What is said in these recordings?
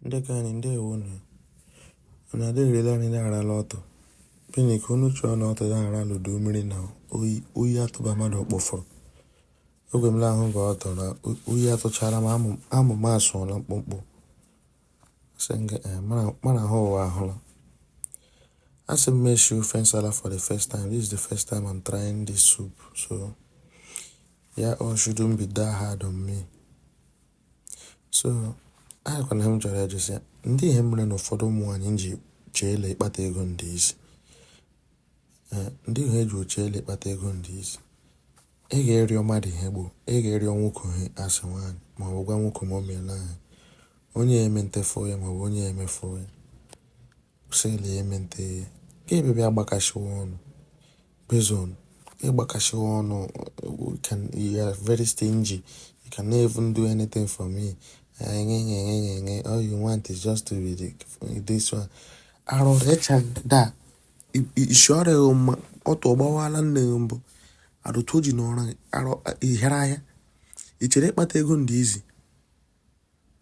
Ndekani ndewo na adịghịrịla anyị na-arala ọtọ pini ka unu chọọ na ọtọ na-ara ludo mmiri na oyi atụba mmadụ kpọfụrụ oge m lahụ bụ ọtọ na oyi atụchara m amụ m asụọla mkpụmkpụ mana ahụ ụwa ahụla. As I made Ofe Nsala for the first time. This is the first time I'm trying this soup, so yeah, all shouldn't be that hard on me. So I can hem chọrọ ịjụ sị ndị ihe mere na ụfọdụ ụmụ nwaanyị ji cheele ịkpata ego ndị isi. Ndị ihe ji cheele ịkpata ego ndị isi. Ị ga-erịọ mmadụ ihe gboo, ị ga-erịọ nwoke ihe asị nwaanyị ma ọ bụ gwa nwoke ma o meela anyị. Onye eme ntefo ya ma ọ bụ onye emefo ya. Sele eme nte ya. Ka ebe bịa gbakashiwa ọnụ. Bezon, ịgbakashiwa ọnụ, you are very stingy. You can never even do anything for me. All you want is just to be this one. Aro recha da. Ishore oto gbawala nne mbụ. Aro toji n'ọra aro ihera ya. Ichere ịkpata ego ndị izi.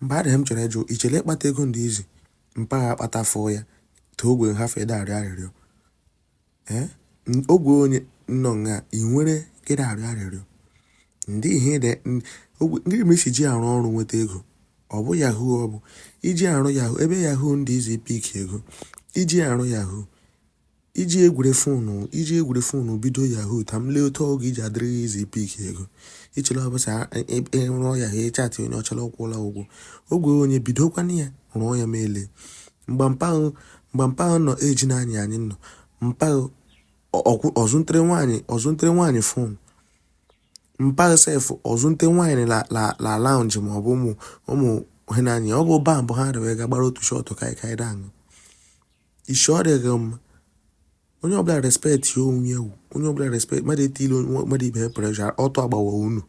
Mgbe adịghị m chere jụ, ichere ịkpata ego ndị izi. Mpa akpata fọ ya. Ogwe ha fe darị arịrịọ. Ogwe onye nọ nga ị nwere ke darị arịrịọ. Ndị ihe de ndị mesi ji arụ ọrụ nweta ego. Ọ bụ Yahoo ọ bụ iji arụ Yahoo ebe Yahoo ndị izi pik ego. Iji arụ Yahoo. Iji egwure fonu bido Yahoo tam lee otu oge iji adịrị izi pik ego. Ichele ọbụsa rụọ ya ha chatị onye ọchọrọ kwụla ụgwọ. Ogwe onye bidokwana ya rụọ ya meele. Mgbe mpa nọ eji na anyị nọ. Mpa ọzụntere nwaanyị fon. Mpa sef ọzụnte nwaanyị la lounge ma ọ bụ ụmụ henanya ọ bụ ba mbụ ha rewe ga gbara otu shọtụ kai dang. Isi ọ dịghị mma. Onye ọbụla respect ya onwe ya. Onye ọbụla respect mmadụ etile mmadụ ibe pressure ọtọ agbawa unu.